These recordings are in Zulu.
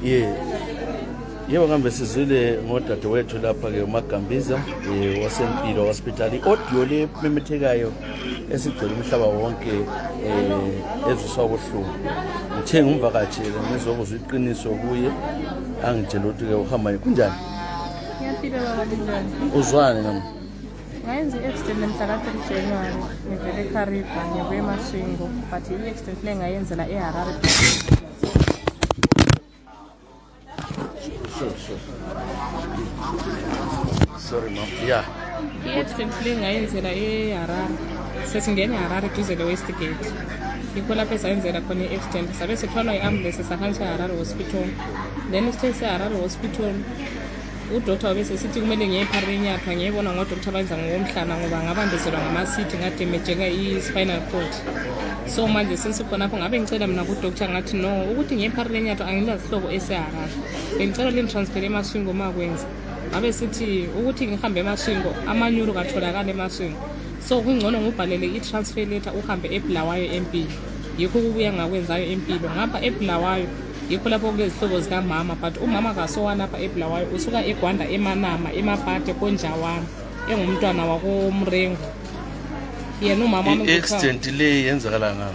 Yebo ngambe sizwile ngodadewethu lapha ke uMagambiza waseMpilo hospital. Audio le memethekayo esigcwele umhlaba wonke ezwiswa ubuhlungu. Ngithe ngumvakatshela ngizokuzwa iqiniso kuye angitshela ukuthi ke uhamba kunjani. Ngiyaphila baba kunjani? Uzwane nami? Ngayenza i-accident mhla ka 3 January ngivele eKariba ngibuye eMaswingo but i-accident le ngayenzela eHarare. Sure. Sorry mom. Yeah. I-accident le ngayenzela eHarare. Sesingena eHarare duze loWestgate. Yikho lapho esayenzela khona i-accident. Sabe sithwalwa i-ambulance sahanjiswa eHarare hospital. Then sithe eHarare hospital udoktor wabesesithi kumele ngiye ePharinyatha ngiyibona ngodoktor abanza ngomhlana ngoba ngabandezelwa ngamasithi ngademejeka i-spinal cord. So manje sesikhonapho ngabe ngicela mina kudoktor ngathi no ukuthi ngiye ePharinyatha angilazihlobo eseHarare. Bengicela lentransfer eMaswingo makwenza. Ngabe sithi ukuthi ngihambe eMaswingo amanyuru katholakala eMaswingo. So kungcono ngubhalele i-transfer letter uhambe eBulawayo eMpilo. Yikho ukubuya ngakwenzayo eMpilo ngapha eBulawayo. Yikho lapho kulezihlobo zikamama but umama kasowana lapha eBulawayo usuka eGwanda eManama eMapate konjawami engumntwana wakoMrengo. Yena umama wami accident le yenzakala ngawo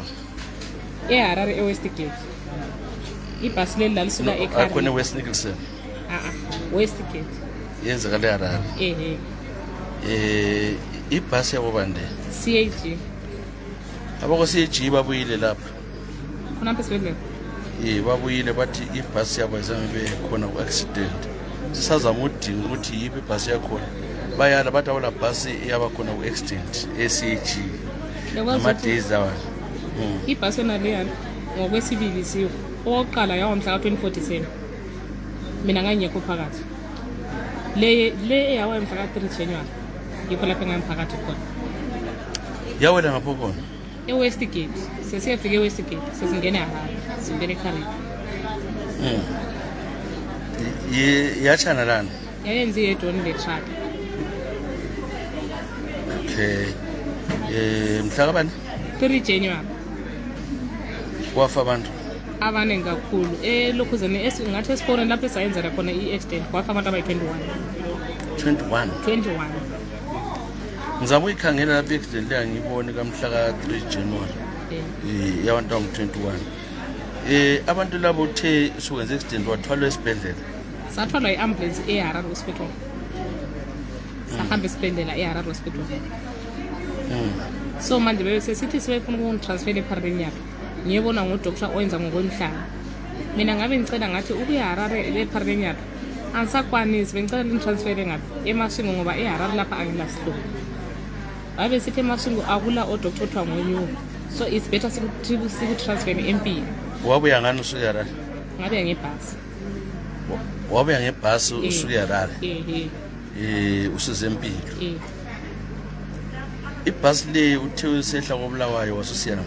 eHarare eWestgate. Ibhasi leli lalisuka eKariba. Akhona Westgate. Westgate. Yenzakala eHarare. Ibhasi yabo bande CAG. Abako CAG babuyile lapha. Khona phezulu. Babuyile bathi ibhasi yabo izange bekhona ku-accident. Sisazama udinga ukuthi yipe ibhasi yakhona. Bayala bathi awula bhasi yabakhona ku-accident eCAG. Ama-days lawa. Ibhasi yona leyana ngokwesibili siyo. Owokuqala yawo mhla ka 2047. Mina ngangekho phakathi. Le yawo mhla ka 3 January. Yikho lapho ngamphakathi khona. Yawela ngapho khona. eWestgate. Sesiyafika eWestgate. Sesingena eHarare. Singena eKariba. Yachana lana. Yayenza iyedoni le truck. Okay. Mhla kabani? 3 January. Kwafa abantu. Abaningi kakhulu. Lokhuzene ngathi esipone lapho esayenzela khona i-accident kwafa abantu abayi-21. 21. Ngizama ukuyikhangela lapho i-accident le ngiyibone kamhla ka 3 January. Yabantu abang-21. Abantu labo uthe sukwenza accident wathwalwa esibhedlela. Sathwalwa i-ambulance eHarare hospital. Sahamba esibhedlela eHarare hospital. So manje bese sifuna ukungitransfer ePharinyatha. Ngiyibona ngodoktor oyenza ngokwemhlaba. Mina ngabe ngicela ngathi ukuya eHarare ePharinyatha angisakwanisi bengicela lentransfer ngapi eMaswingo ngoba eHarare lapha angilasihlobo. Babe sithi eMaswingo akula odoktor othwa ngonyuko. So it's better sikutransfer eMpilo. Wabuya ngani usuka eHarare? Ngabe ngebhasi. Wabuya ngebhasi usuka eHarare. Usize eMpilo. Ibhasi le uthe usehla koBulawayo wasusiyana.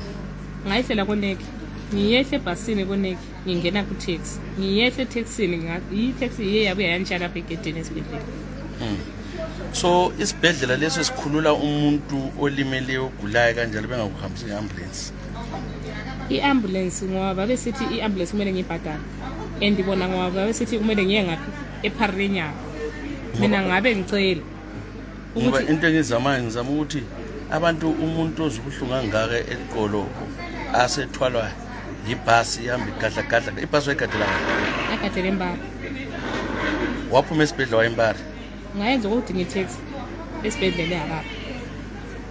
Ngayihlela koneki. Ngiyehle ebhasini koneki ngingena ku taxi. Ngiyehle taxini ngathi taxi iye yabuya yantshala lapha egedini esibhedlela. So isibhedlela leso sikhulula umuntu olimele ogulayo kanjalo bengakuhambisi ngeambulance. I-ambulance ngoba besithi i-ambulance kumele ngibhadale. Andibona ngoba besithi kumele ngiye ngaphi ePharinyatha. Mina ngabe ngicela ukuthi into ngizama ukuthi abantu umuntu ozubuhlungu angaka eqolo asethwalwa yibhasi ihamba igadla ibhasi wayigadela agadela eMpara. Waphuma esibhedlela wayeMpara. Ngayenza ukuthi ngitaxi esibhedlela eHarare.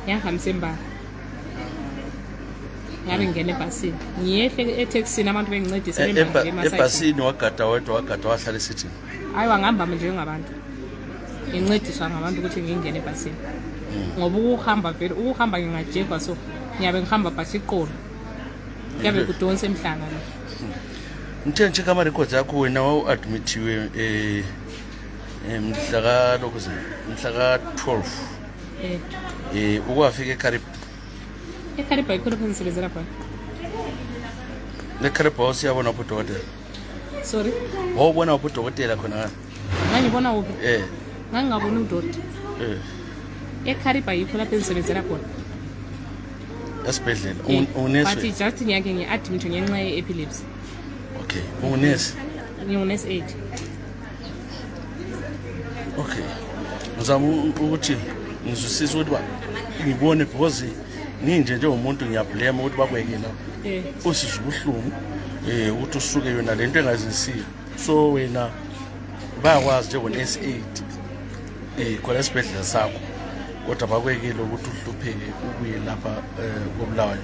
Ngihambisa eMpara. Ngabe ngene ebhasini. Ngiyehle etaxini abantu bengincedisa ebhasini wagada wahlala esithini. Hayi wangihamba nje ngabantu. Ngincediswa ngabantu ukuthi ngingene ebhasini. Ngoba ukuhamba ngingajekwa so ngiyabe ngihamba bhasi iqolo. Yabe kudonsa emhlanga lo. Ngithe nje kama records yakho wena wawu-admithiwe mhla ka 12. Ukwafika eKariba. eKariba yikho lapho ngisebenzela khona. eKariba wasiyabona udokotela. Sorry. Wawubona udokotela khona ngani? Ngangibona uphi? Ngangingabona udokotela. eKariba yikho lapho ngisebenzela khona. Esibhedlela unesi. But just ngiyake ngi-admit ngenxa ye-epilepsy. Okay, unesi. ngiyone S8. Okay. Ngizama ukuthi ngizwisise ukuthi ngibone because ninje njengomuntu ngiyablame ukuthi bakweke la. Usizwe ubuhlungu ukuthi usuke yona lento engazisile. So wena bayakwazi njengone S8 khona esibhedlela sakho. Kodwa bakwekile ukuthi uhlupheke ukuye lapha koBulawayo.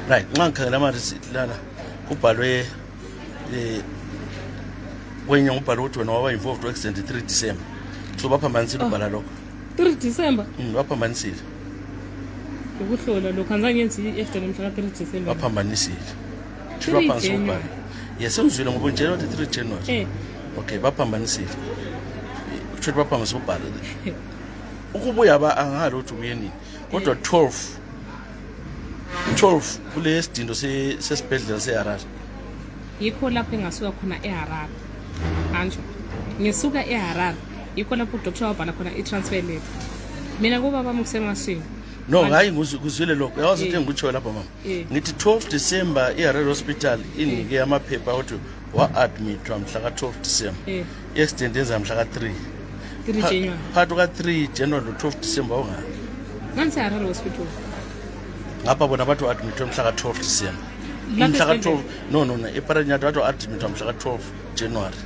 Right, nxa ngikhangela manje lana kubhalwe kwenye ubhalo ukuthi wena waba involved accident 3 December. So baphambanisile ubhala lokho. 3 December? Baphambanisile. Ukuhlola lokho anzange ngenzi i-accident mhla ka 3 December. Baphambanisile. Baphambanisa ubhalo. Yes, ngizwile ngoba nje 3 January. Okay, baphambanisile. Kuthi baphambanisa ubhalo. Ukubuya angalo ukuthi uyeni. Kodwa 12 kule isidindo sesibhedlela seHarare. Yikho lapho engasuka khona eHarare. Anjo. Ngisuka eHarare. Yikho lapho uDr. wabhala khona i-transfer letter. Mina kuba bami kusemashini. No, hayi ngizwile lokho. Yazi into engikutsho lapha mama. Ngithi 12 December eHarare Hospital inike amaphepha ukuthi wa-admit mhla ka 12 December. I-accident yenza mhla ka 3 January. Phakathi ka 3 January no 12 December ongani? Ngase Harare Hospital. Ngapha bona bathu admit mhla ka 12 December. Mhla ka 12 no eParenyato bathu admit mhla ka 12 January.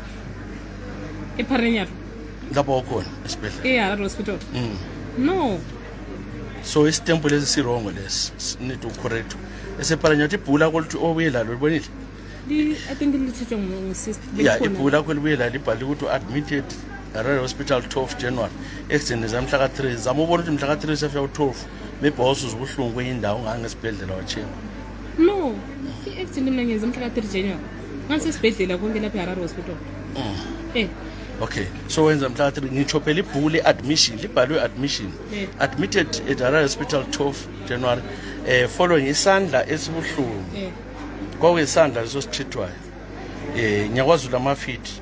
eParenyato lapho ukhona esibhedlela eHarare Hospital. No. So isitembu lesi si wrong lesi need to correct. EseParenyato ibhula ukuthi obuye lalo libonile. I think lithethe ngosister. Yeah, ibhula kwelibuye lalo libhali ukuthi admitted Harare Hospital 12 January. Accident zamhla ka 3 zama ubona ukuthi mhla ka 3 sefika u12 maybe awusuzwa ubuhlungu kwenye indawo ngangesibhedlela wachema. No, i-accident mina ngenza mhla ka 3 January. Ngase sibhedlela konke lapha eHarare Hospital. Okay, so wenza mhla ka 3 ngichophela ibhule admission libhalwe admission. Admitted at Harare Hospital 12 January following isandla esibuhlungu. Kwakuyisandla leso sithithwayo. Nyakwazi lama feet.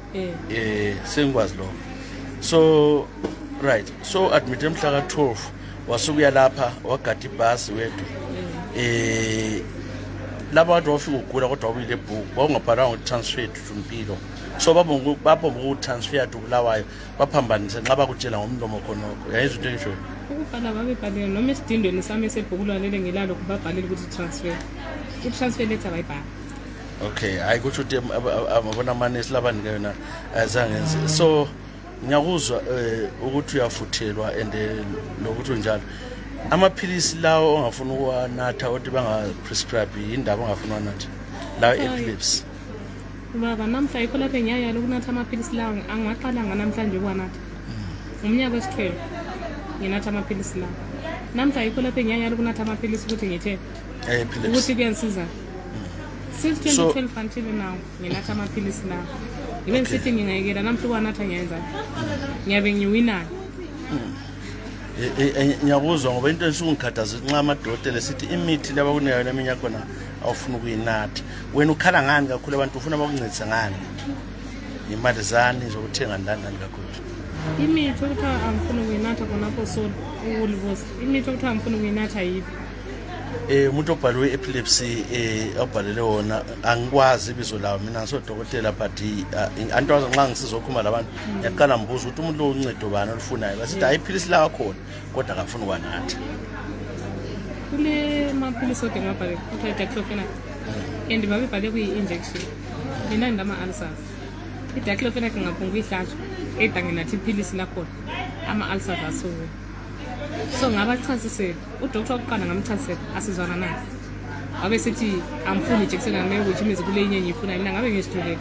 Sengikwazi lokho. So right, so admit mhla ka 12 wasukuya lapha wagada ibhasi wedwa. Laba bantu wafika ukugula kodwa wabuyile ebhuku wawungabhalanga utransfer to Mpilo. So bapho ukutransfer to Bulawayo baphambanise nxa bakutshela ngomlomo khonokho. Yayizwe into engisho. Ukubhala babebhalele noma esidindweni sami esebhukulwa lele ngilalo kubabhalele ukuthi transfer. I-transfer letter bayibhala. Okay, ayikuthi ukuthi abona amanesi labanike yona azangenze. So ngiyakuzwa ukuthi uyafuthelwa and lokuthi njalo amaphilisi lawo ongafuna ukwanatha ukuthi banga prescribe indaba ongafuna wanatha lawo epilepsy. Baba namhla yikho lapho ngiyaya lokunatha amaphilisi lawo angaqala namhlanje ukwanatha. Umnyaka wesi-12 nginatha amaphilisi lawo. Namhla yikho lapho ngiyaya lokunatha amaphilisi ukuthi ngithe epilepsy ukuthi kuyasiza. Since 2012 until now nginatha amaphilisi lawo. Ngibe ngisithi ngingayekela namhla ukwanatha ngiyenza. Ngiyabe ngiwina. Ngiyakuzwa ngoba into esungikhathaza nxa amadokotela sithi imithi laba kunayo leminya khona awufuna ukuyinatha. Wena ukhala ngani kakhulu abantu ufuna bakuncedisa ngani? Imali zani zokuthenga ndani kakhulu. Imithi ukuthi angifuna ukuyinatha khonapho so ukulivosa. Imithi ukuthi angifuna ukuyinatha yipi? Umuntu obhalwe epilepsy obhalele wona angikwazi ibizo lawo mina ngisodokotela but anto nxa ngisizokhuluma labantu ngiyaqala ngibuza ukuthi umuntu lo uncedo bani olufunayo basithi ayiphilisi lawa khona kodwa akafuna ukwanatha. Kule maphilisi odwa ngabhale ukuthi diclofenac and babebhale kuyi-injection mina ngama-ulcers. I-diclofenac ngaphunga uyihlatshwa eda nginathi iphilisi lakhona ama-ulcers asuke. So ngabachasisela uDr. wokuqala ngamchasisela asizwana naye. Wabe sithi amfuni ijekiseni ngame which means kule inye ngifuna mina ngabe ngisithuleke.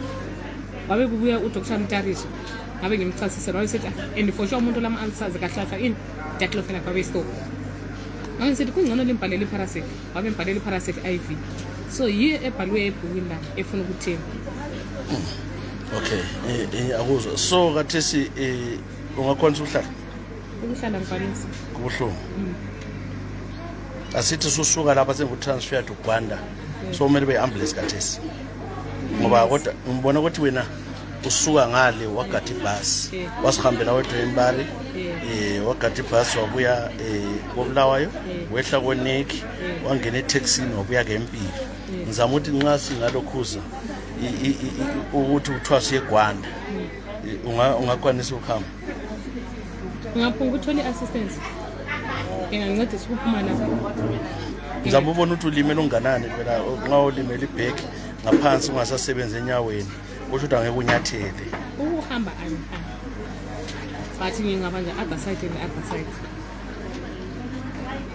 Wabe kubuya uDr. Mtariso ngabe ngimchasisela wabe sithi and for sure umuntu lama ulcers kahlahla in diclofenac wabe stop. Ngabe sithi kungcono limbhalele iparacet wabe mbhalele iparacet IV. So yiyo ebhalwe ebhukwini la efuna ukuthenga. Okay, akuzwa. So kathesi ungakhonza uhlala ukuhlala ngikwanisa kubuhlungu. Asithi susuka lapha sengutransfer to Gwanda. So kumele beambulance kathesi. Ngoba kodwa ngibona ukuthi wena usuka ngale wagada ibhasi. Wasihambela wedwa eMbari. Wagada ibhasi wabuya koBulawayo, wehla koNeki, wangena etaxini wabuya ke eMpilo. ngizama ukuthi nxa singalokhuza ukuthi uthwase eGwanda ungakwanisa ukuhamba ngaphunga ukuthola assistance engancedisa ukuphuma lapha ngizama ubona ukuthi ulimele unganani phela nxa ulimele ibheki ngaphansi ungasasebenza enyaweni kusho ukuthi angeke unyathele ukuhamba bathi ngingaba nje other side and other side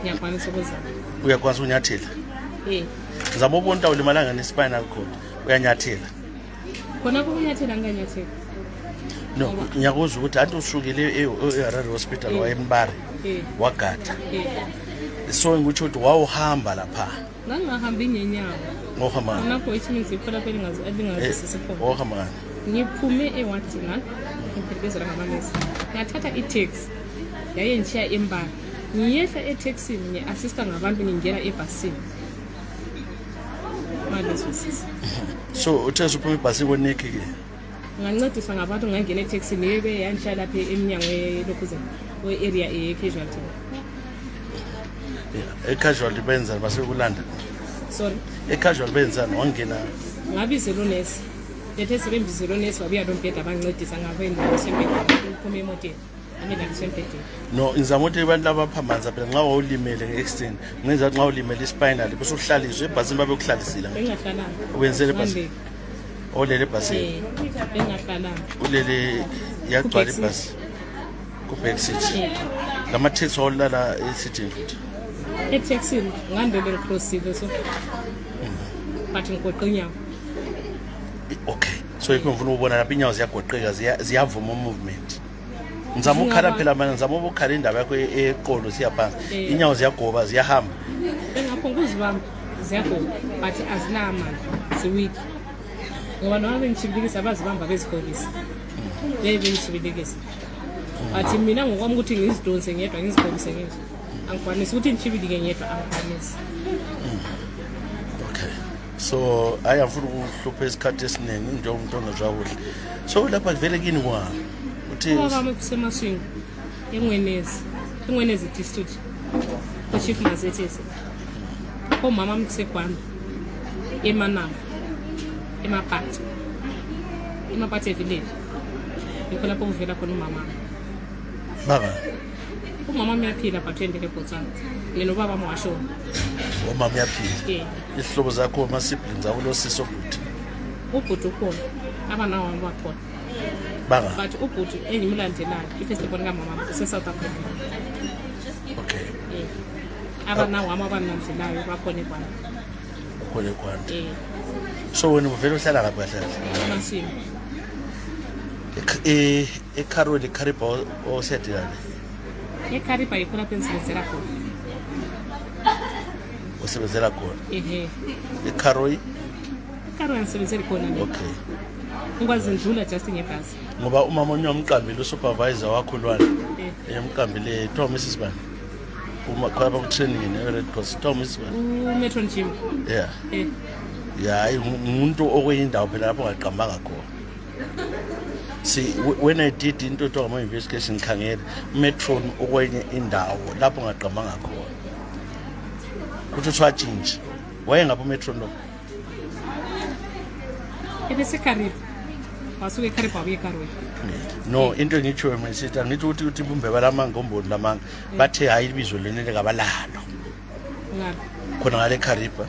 ngiyakwanisa ukuzama uyakwanisa unyathela ngizama ubona ukuthi awulimalanga ne-spinal cord uyanyathela khona kunyathela nganyathela no ngiyakuzwa ukuthi anti usukile e-Harare hospital wayembari wagada so ngikuthi ukuthi wawuhamba lapha ngangahambi ngenyawo ngohamba nakho ichiminzi ikhona phela engazisisikhona ngohamba ngiphume ewadinga ngiphelezela ngamanesi ngathatha i-taxi yaye ngishiya embali ngiyehla etaxini ngi-assista ngabantu ngingena ebhasini malesosisi so uthe uphuma ebhasini koneke-ke ngancediswa ngabantu ngangena etaxini yebe yanishiya lapha eminyango yelokhuzana we-area ye-casualty e-casualty benzani basekulanda sorry e-casualty benzani wangena ngabizela unesi lethe sebembizela unesi wabuya lombheda abancedisa ngabendaisembhedeni uphume emoteni amenalisembhedeni no ngizama ukuthi abantu labaphambanza phela nxa wawulimele nge-accident ngenza ukuthi nxa ulimele ispinal kusuhlaliswe ebhasini babekuhlalisile bengahlalanga ubenzele ebhasini olele ebhasini bengahlalanga ulele yagcwala ibhasi ku-back seat ngama-taxi wawulala esithini futhi etaxini ngandole ngikrosile so but ngigoqe inyawo okay so yikho ngifuna ukubona lapha inyawo ziyagoqeka ziyavuma movement ngizama ukukhala phela manje ngizama ukukhala indaba yakho eqolo siyaphansi inyawo ziyagoba ziyahamba engaphonga uzibamba ziyagoba but azinamandla ziwiki ngoba noma bengichibilikisa abazibamba bezigobisa bengichibilikisa but mina ngokwami ukuthi ngizidonse ngedwa ngizigobise ngendlela angikwanisi ukuthi ngichibilike ngedwa angikwanisi okay so ayafuna ukuhlupha isikhathi esiningi nje umuntu ongezwa kuhle so lapha vele kini kwa uthi baba kusemaswini engwenezi district chief mazethese omama mtsekwami emanama emapati village yikho lapho kuvela khona umama baba umama uyaphila but endele botsana yena ubaba mwashona umama uyaphila isihlobo zakho ama-siblings akulosiso bhuti ubhuti ukhona abanawo bakhona banga but ubhuti engimlandelayo ifestival kamama use-South Africa okay abanawo abanandlelayo bakhona eKwana so wena uvela uhlala ngaphi kahle emasini eKaroli Kariba osedilane eKariba yikho lapho engisebenzela khona usebenzela khona eKaroli ngisebenzela khona okay ngikwazi ndlula just ngebhasi ngoba umama onyamqambile usupervisor wakho lwana emqambile kuthiwa Mrs. Sibanda khaba ku-training ne-Red Cross kuthiwa Mrs. Sibanda umetron gym hayi umuntu okweyindawo phela lapho ongaqambanga khona see when I did into ekuthiwa ngama-investigation ngikhangele metron okwenye indawo lapho ongaqambanga khona kuthi uthiwatshintshe wayengaphi umetron lo ebesekariba wasuke eKariba wabuye eKaroli no into engitshoyo mina sithi angithi ukuthi bumbeba lamanga omboni lamanga bathe hayi ibizo lenele kabalalo khona ngale eKariba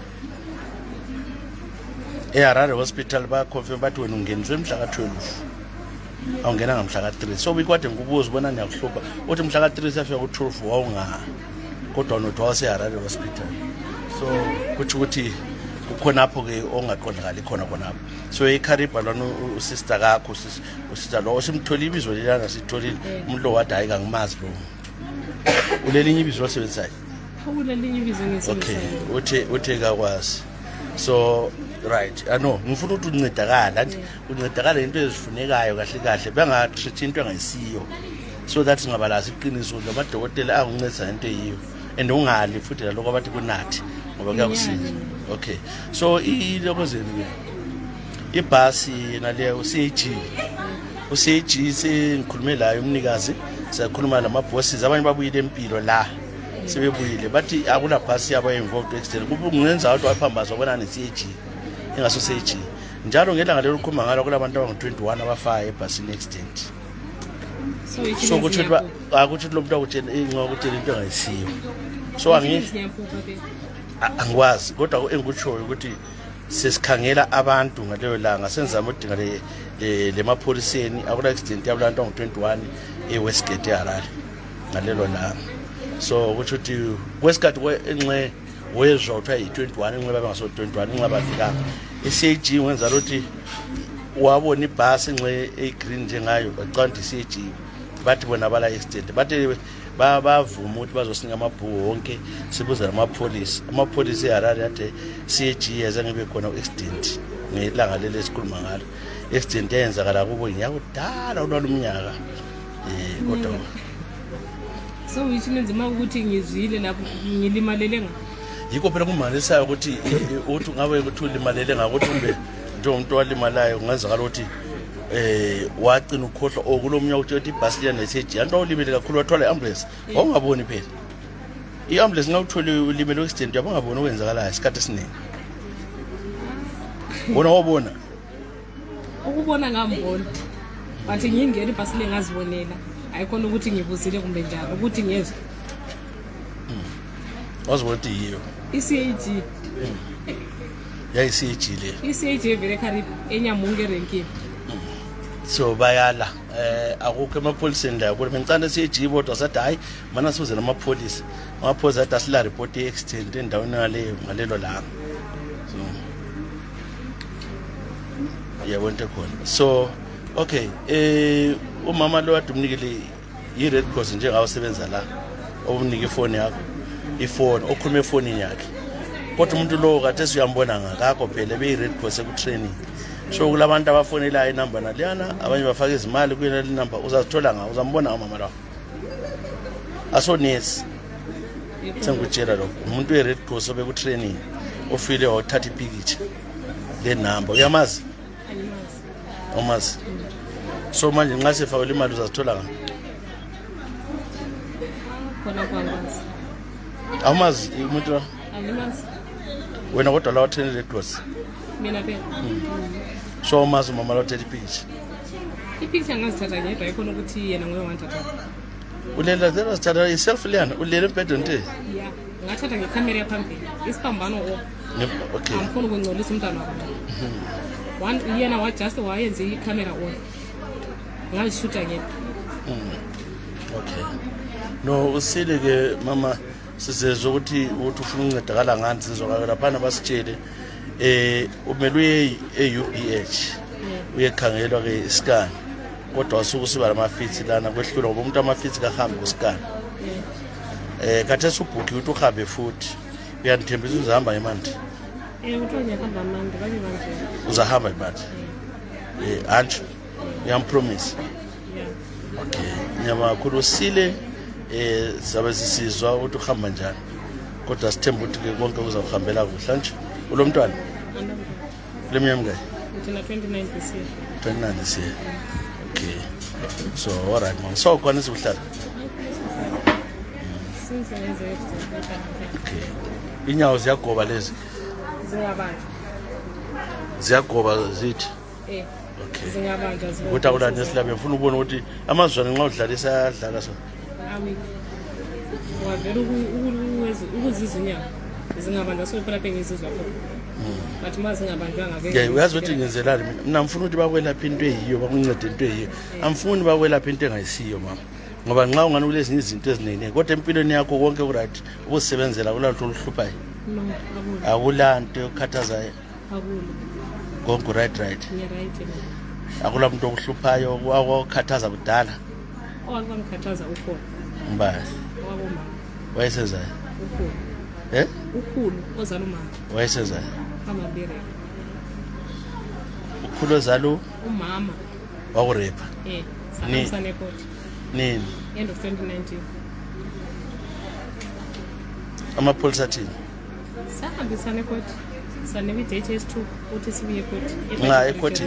eHarare hospital bayaconfirm bathi wena ungeniswe mhla ka-12 awungena ngamhla ka-3 so bikwade ngikubuza ubona niyakuhlupha uthi mhla ka-3 siyafika ku-12 wawunga kodwa nothi waseHarare hospital so kutsho ukuthi kukhonapho-ke ongaqondakali khonapho so eKariba lona usister kakho usister lo simthole ibizo lelana sitholile umuntu lo wadi hayi kangimazi lo ulelinye ibizo losebenzisayo okay uthe kakwazi so right ano ngifuna ukuthi uncedakala uncedakala into ezifunekayo kahle bengatreat into engayisiyo so that singabalazi iqiniso lamadokotela anguncedisa into eyiyo and ungali futhi laloko abathi kunathi ngoba kuyakusiza okay so ilokozeni ibhasi naleyo uCG sengikhulume layo umnikazi siyakhuluma namabosses abanye babuyile empilo la sebebuyile bathi akula bhasi yabo involved accident kungenza ukuthi waphambaza wabona ne-CAG ingaso CAG njalo ngelanga lelo likhuluma ngalo kulabantu abangu-21 abafayo ebhasini accident so kuthi akuthi lo muntu akutshela ingakutshela into engayisiyo so angikwazi kodwa engikutshoyo ukuthi sesikhangela abantu ngaleyo langa senzama udinga le mapholiseni akula accident yabantu abangu-21 eWestgate eHarare ngalelo langa so kuthi ukuthi kwesikhathi enxe wezwa kuthiwa yi-21 enxe babengaso-21 enxe bafikanga i-CAG wenza lokuthi wabona ibhasi enxe eyi-green njengayo bacanda i-CAG bathi bona bala accident bathi bavuma ukuthi bazosinika amabhuku wonke sibuza amapholisa eHarare yathi CAG yeze ngibe khona u-accident ngelanga leli esikhuluma ngalo accident yayenzakala kubo yakudala ulwalo umnyaka kodwa so which means ukuthi ngizwile lapho ngilimalele nga yikho phela kumangalisayo ukuthi uthi ngabe ukuthi ulimalele ngakuthi kumbe njengomuntu walimalayo kungenzakala ukuthi wagcina ukhohlwa okulomnya ukuthi ibhasi liya ne-CAG anto ulimele kakhulu wathola i-ambulance wawungaboni phela i-ambulance ngawuthole ulimele u-accident yabangaboni okwenzakalayo isikhathi esiningi bona wabona ukubona ngambona but ngingena ibhasi lengazibonela ayikhona ukuthi ngibuzile kumbe njalo ukuthi ngiyezwa wazibona ukuthi yiyo i-CAG yayi-CAG le i-CAG evele khariphi enyamunge erenkini so bayala akukho emapholiseni la kodwa bengicanda i-CAG bodwa sathi hayi mana sibuze namapholisa amapholisa athi asila report ye-accident endaweni ngalelo langa so yabona into khona so okay umama lo wade umnikele i-Red Cross njengawo sebenza la omnika ifoni yakho ifoni okhuluma efonini yakhe kodwa umuntu lo kade siyambona ngakho phela beyi-Red Cross ekutraining so kulabantu abafonelayo inamba naliyana abanye bafaka izimali kuyena le number uzazithola ngawo uzambona umama lawo asonesi sengikutshela lokho umuntu we-Red Cross obekutraining ofile wawuthatha ipikitsha le number uyamazi omazi so manje nxa sefakela imali uzazithola ngawo awumazi umuntu wena kodwa la watrain Red Cross mina phela so umazi umama lo uthatha ipicture ngazithatha ngedwa ikhona ukuthi yena ngoye wanthatha ulela zela sithatha iself liyana ulele embhedeni nje yeah ngathatha ngekhamera yaphambili isiphambano okay angifuni ukungcolisa umntwana wakhe yena wayenze ikhamera on ngalishuta ngedwa okay no usile ke mama sizezwe ukuthi ufuna uncedakala ngani sizokala laphana basitshele umele e-UBH uyekhangelwa ke iscan kodwa wasuku siba lamafitsi lana kwehlula ngoba umuntu amafitsi kahambi kuscan khathesi ubhuki ukuthi uhambe futhi uyandithembisa uzahamba ngemandi uthiwa ngiyahamba mandi banye banje uzahamba imandi antsho uyampromise okay nyama kakhulu usile sabe sisizwa ukuthi uhamba njani kodwa sithemba ukuthi ke konke kuzakuhambela kuhle nje ulo mntwana leminyaka ngayi ngina 29 this year 29 this year okay so all right mom so khona sibuhlala since yenze okay inyawo ziyagoba lezi ziyagoba zithi okay zingabanja ukuthi akulani esilabe ngifuna ukubona ukuthi amazwana nxa udlalisa ayadlala so wavela ukuzizwa inyawo zingabanja so phela ngizizwa khona but mazingabanjwanga ke uyazi ukuthi ngenzelani mina ngifuna ukuthi bakwelapha into eyiyo bakuncede into eyiyo amfuni bakwelapha into engayisiyo mama ngoba nxa ungani kulezinye izinto eziningi kodwa empilweni yakho konke kuright ukusebenzela kulalutho oluhluphayo akulanto yokukhathazayo konke right akula muntu okuhluphayo akukhathaza kudala owakangikhathaza ukhona mbali owaboma wayesezayo ukhulu ukhulu ozala umama wayesezayo amabere ukhulu ozala umama wakurepa sakhamsane court nini end of 2019 amapholisa athini sahambisane court sanebe DHS2 uthi sibuye court ekhothi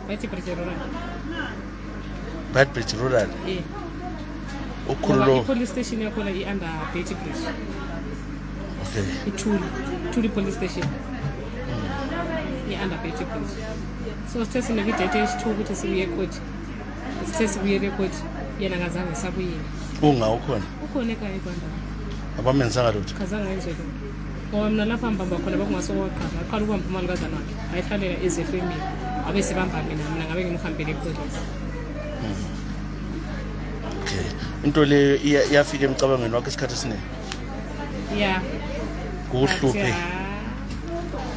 bathi Bridge Rural Bridge Rural Ukhululo. Police station yakhona i-under Betty Bridge. Okay. Ithuli police station. I-under Betty Bridge. So sithe sinekwi-date esi-2 ukuthi sibuye ecourt. Sithe sibuyele ecourt yena ngazange sabuyile. Ukhona? Ukhona ekhaya kwaNdaba. Abamenzanga lutho. Khazange enze lutho. Ngoba mina lapha mbamba khona bekungasokwaqala. Aqala ukubamba imali kazana wakhe. Ayihlalela ezefemini. Abe sebamba mina ngabe ngimhambele epolice. Okay. Into le iyafika emcabangweni wakhe isikhathi esiningi. Yeah. Kuhluphe.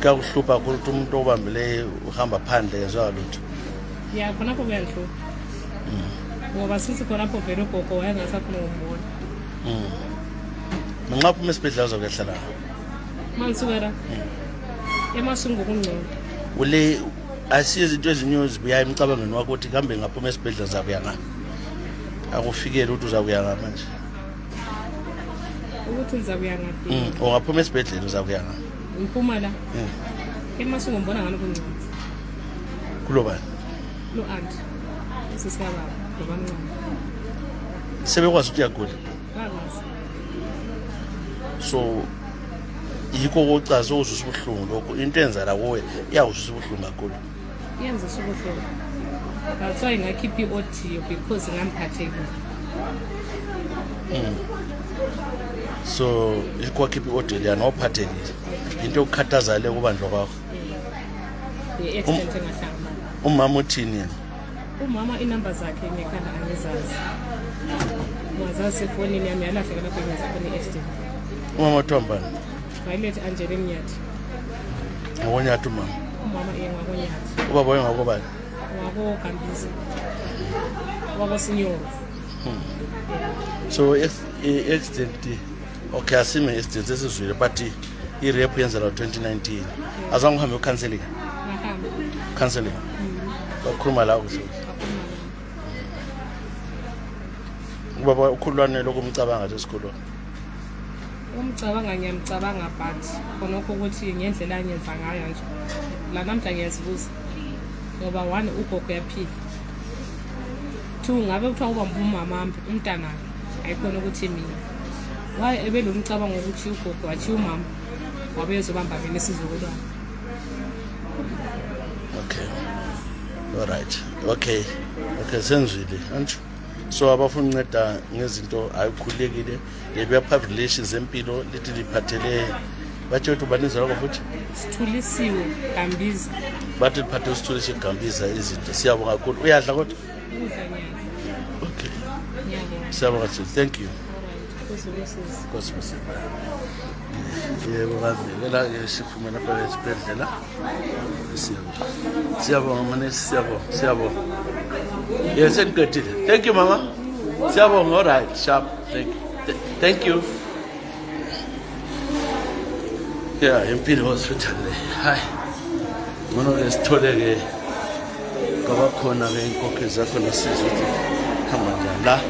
Kuhlupha ukuthi umuntu obambile uhamba phandle yezwa lutho. Yeah, khona ko kuyanhlupha. Ngoba sithi khona lapho vele ugogo wayengasakhona ukumbona. Nxa phuma esibhedlela uzokuyehla la. Mansukela. Emasungu kungcono. Ule asiye izinto ezinyo zibuya emcabangweni wakho ukuthi kambe ngaphuma esibhedlela zakuya ngaphi. Akufikele ukuthi uzakuya ngaphi manje. Ukuthi ngizakuya ngaphi? Ungaphuma esibhedlela uzakuya ngaphi. Ngiphuma la. Emasungu ngibona ngani kungcono. Kulo bani? Lo aunt. Sisiyaba ngoba mncane. Sebekwazi ukuthi uyagula. Bakwazi. So yikho kochaza uzwe ubuhlungu lokho into enza la kuwe iyawuzwa ubuhlungu kakhulu. Yenza ubuhlungu. That's why ngakhipha i-Othi because ngamphathekile. So ikwakhipha i-Othi le anophathekile. Into okukhathaza le kubandla kwakho. Ye-extent engahlangana. Umama uthini yena? Umama inamba zakhe ngekhanda angizazi. Wazazi efonini yami yalahleka lapho ngezakhona i-extent. Umama uthambani? Violet Angela Nyathi. Ngonyathu mama. Umama ngakonyatha. Ubaba wengakobani? Wako Gambiza. Wako Senior. So accident okay asime accident esizwile but i-rape yenza la 2019. Azange uhambe ucounseling. Ngahamba. Counseling. Bakhuluma la kuhle. Ubaba ukhulwane lokumcabanga lesikolo. Umcabanga ngiyamcabanga but khonokho ukuthi ngendlela anyenza ngayo nje. La namhla ngiyazibuza. Ngoba 1 ugogo yaphila. 2 ngabe kuthiwa ubamba umama umntana ayikhona ukuthi mina. Waye ebelomcabanga ukuthi ugogo wathi umama wabe ezobamba mina isizukulwane. Okay. All right. Okay senzwile antsho. So abafuna unceda ngezinto ayikhulekile lebuya public relations empilo lithi liphathele bathi ukuthi ubanizwa lokho futhi Sithulisiwe Gambiza. bathi liphathe uSithulisiwe Gambiza izinto siyabonga kakhulu uyadla kodwa Udla nyaka. okay Ngiyabonga. siyabonga kakhulu thank you Kosibusisi. yebo ngavela siphuma lapha esibhedlela siyabonga manesi siyabonga yes sengiqedile thank you mama siyabonga all right sharp thank you yeah Empilo hospital hi ngono lesithole ke ngoba khona ke inkokhe zakho nesizo hamba njani la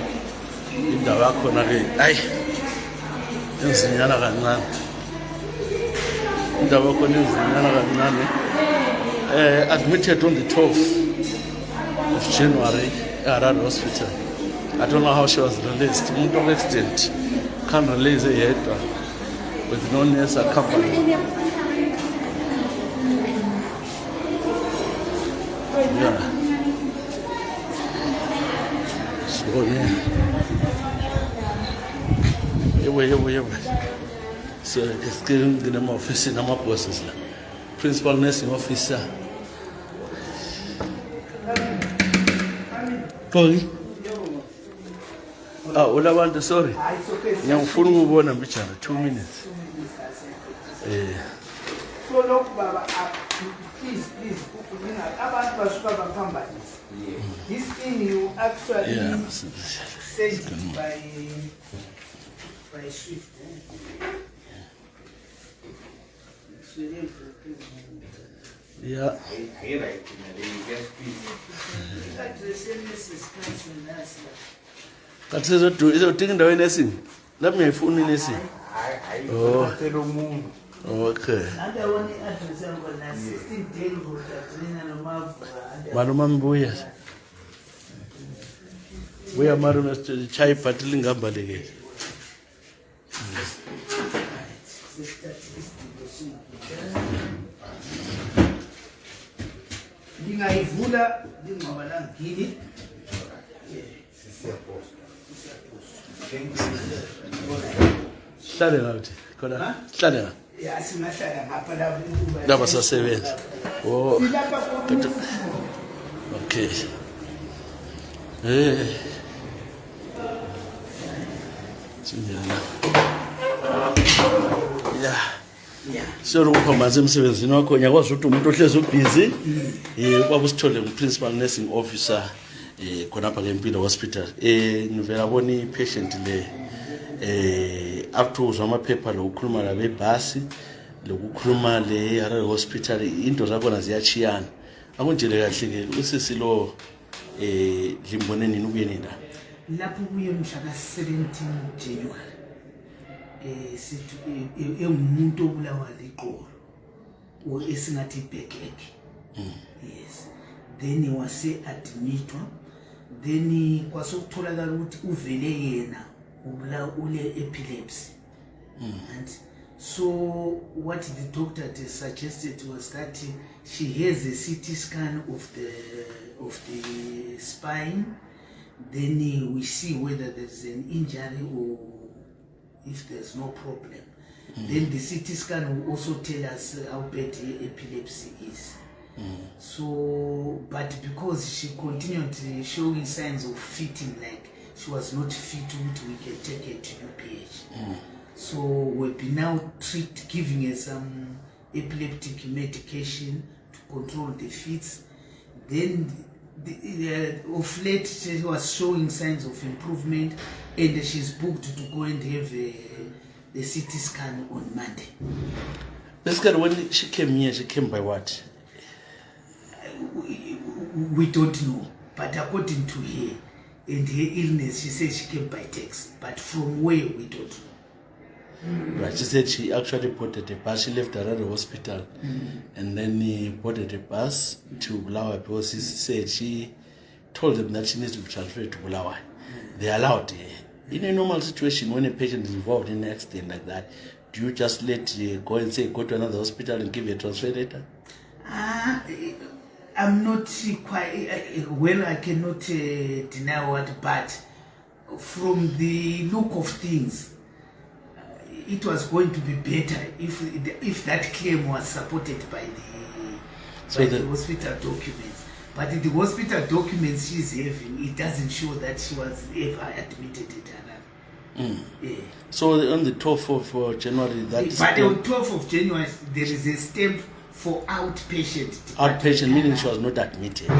indawo yakhona ke ayi enzinyana kancane indawo yakhona enzinyana kancane admitted on the 12th of January at Harare Hospital. I don't know how she was released. Umuntu of accident can't release yedwa with no nurse accompanying. Yeah. So yeah. Yewe. So it's getting the name office in my bosses. Principal nursing officer. Poi. Ulabantu sorry. Ngiyafuna ukubona mbijana 2 minutes. So lokhu baba please abantu basuka baphamba this thing you actually said by Swift. Yeah. Kathi izodinga indaweni esini. Lapho ngiyifuna inesini. Oh. Okay. Maluma Mbuya. buya mari unachaya ibhati lingambalekele. Ngingayivula ingcwaba langini. Hlale ngathi khona hlale ngathi. Ya singahlala ngapha la Laba sasebenza. Oh. Silapha kodwa. Okay. Singena. Yeah. Solo ukuphambanisa emsebenzini wakho nyakwazi ukuthi umuntu ohlezi ubusy kwaba usithole ngu-principal nursing officer khona apha eMpilo hospital. Ngivela bona i-patient le after uzwa amaphepha lokukhuluma labebhasi lokukhuluma le Harare hospital into zakhona ziyachiyana. Akunjele kahle ke usisi lo limbone nini ubuye nina? Lapho kuye mhla ka-17 January. Sithi engumuntu obulawa liqolo or esingathi backache. Yes. Then wase admitwa. Then kwasokutholakala ukuthi uvele yena ubulawa ule epilepsy. And so what the doctor had suggested was that she has a CT scan of the spine. Then we see whether there's an injury or if there's no problem. Then the CT scan will also tell us how bad the epilepsy is. So, but because she continued showing signs of fitting, like she was not fit, we can take her to UPH. So we'll be now giving her some epileptic medication to control the fits. Then of late she was showing signs of improvement, and she's booked to go and have the CT scan on Monday. Basically, when she came here, she came by what? We don't know, but according to her and her illness, she said she came by taxi, but from where we don't know. Right, she said she actually boarded a bus. She left Harare hospital and then boarded a bus to Bulawayo because she said she told them that she needs to be transferred to Bulawayo. They allowed her. In a normal situation, when a patient is involved in an accident like that, do you just let go and say go to another hospital and give a transfer letter? I'm not quite well. I cannot deny what, but from the look of things, it was going to be better if that claim was supported by the hospital documents. But in the hospital documents she's having, it doesn't show that she was ever admitted at Harare. Yeah. So on the 12th of January, but on 12th of January, there is a stamp for outpatient. Outpatient meaning she was not admitted.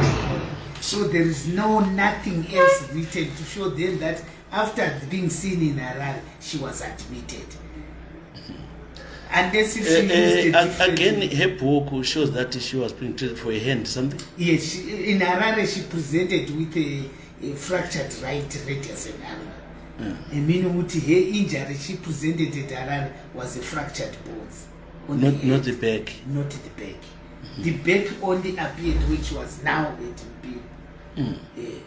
So there is nothing else written to show them that after being seen in Harare, she was admitted. Unless if she used a different again, her book shows that she was being treated for a hand, something? Yes, in Harare she presented with a fractured right radius and arm. Meaning with her injury she presented at Harare was a fractured bones. Not the back. Not the back. The back only appeared which was now at Mpilo. Yeah.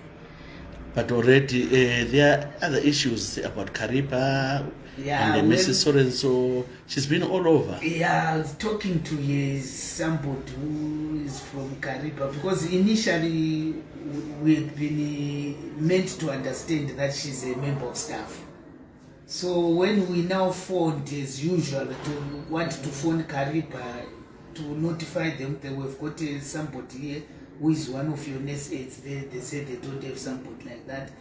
But already there are other issues about Kariba and Mrs. Sorenso. She's been all over. Yeah, I was talking to somebody who is from Kariba because initially we had been meant to understand that she's a member of staff. So when we now phoned as usual to want to phone Kariba to notify them that we've got somebody here who is one of your nurse aides, they said they don't have somebody like that.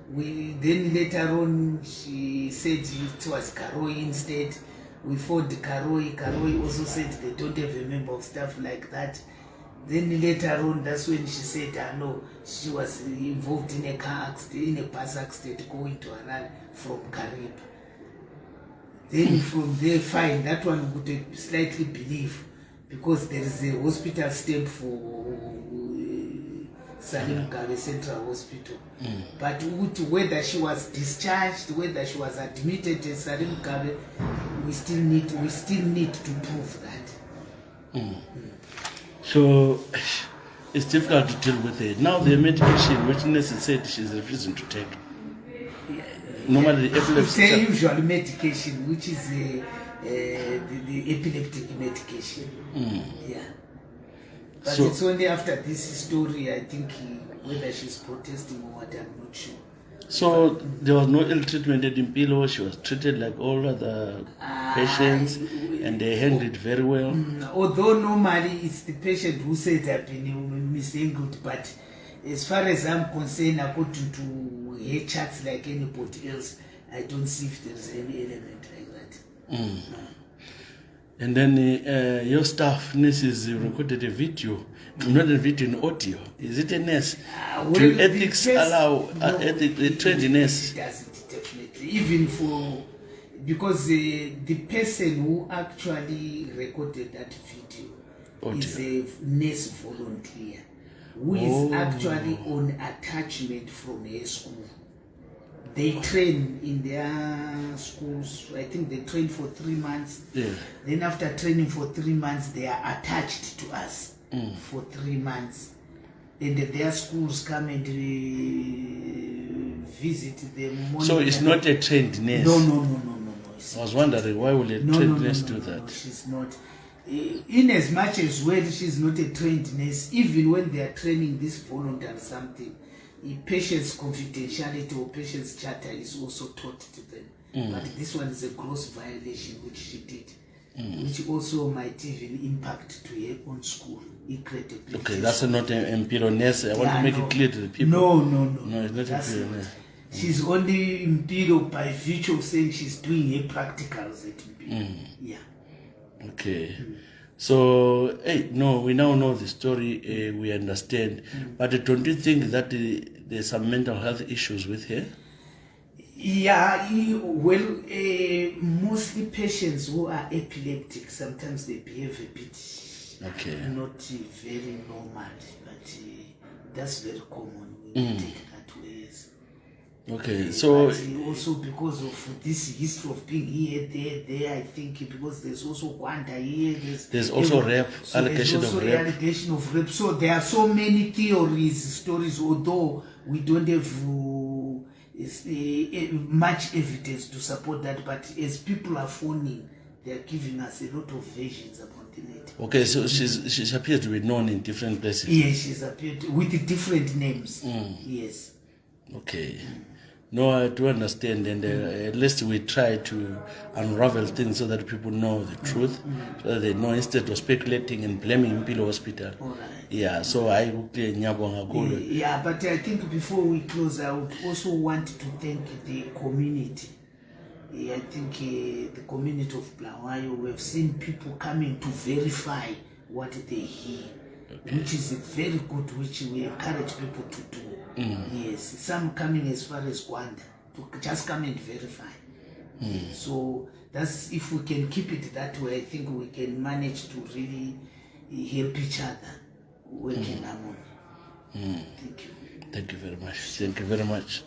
Then later on she said it was Karoi instead. We phoned Karoi. Karoi also said they don't have a member of staff like that. Then later on, that's when she said, no, she was involved in a car accident, in a bus accident going to Harare from Kariba. Then from there, fine, that one would slightly believe because there is a hospital stamp for Salim Mugabe Central Hospital. But whether she was discharged, whether she was admitted as Salim Mugabe, we still need to prove that. So it's difficult to deal with it. Now the medication, which nurse said she's refusing to take. Normally the It's epilepsy. a usual medication, which is the epileptic medication. Yeah. But So- it's only after this story, I think, whether she's protesting or what, I'm not sure. So there was no ill treatment at Impilo. She was treated like all other patients, and they handled it very well. Although normally it's the patient who said I've been mishandled, but as far as I'm concerned, according to her charts like anybody else, I don't see if there's any element like that. And then your staff nurses recorded a video, not a video, in audio. Is it a nurse? Do ethics allow the trained nurse? It doesn't, definitely. Even for, because the person who actually recorded that video is a nurse volunteer who is actually on attachment from her school. They train in their schools. I think they train for 3 months. Yeah. Then after training for 3 months, they are attached to us for 3 months. And their schools come and visit them. So it's not a trained nurse? No. I was wondering, why would a trained nurse do that? No, she's not. In as much as well, she's not a trained nurse. Even when they are training this voluntary something, patient's confidentiality or patient's charter is also taught to them. But this one is a gross violation which she did, which also might even impact to her own school. Incredibly. Okay, that's not an Impilo nurse. I want to make it clear to the people. No, it's not that's Impilo not. nurse. She's only Impilo by virtue of saying she's doing her practicals at Impilo. Yeah. Okay. So, no, we now know the story, we understand. But don't you think that there's some mental health issues with her? Yeah, well, mostly patients who are epileptic, sometimes they behave a bit not very normal, but that's very common. We take that way. Yes. Okay, so but also because of this history of being here, there, I think because there's also Gwanda here. There's also rape, so allegation there's also of rape. allegation of rape. So there are so many theories, stories, although we don't have much evidence to support that. But as people are phoning, they are giving us a lot of versions about the net. Okay, so she appears to be known in different places. Yes, she's appeared with different names. Yes. Okay. No, I do understand, and at least we try to unravel things so that people know the truth, so that they know instead of speculating and blaming Impilo Hospital. All right. Yeah, so I yeah, but I think before we close, I would also want to thank the community. I think the community of Blawayo, we have seen people coming to verify what they hear, which is very good, which we encourage people to do. Yes, some coming as far as Gwanda to just come and verify. So that's, if we can keep it that way, I think we can manage to really help each other work in harmony. Thank you. Thank you very much. Thank you very much.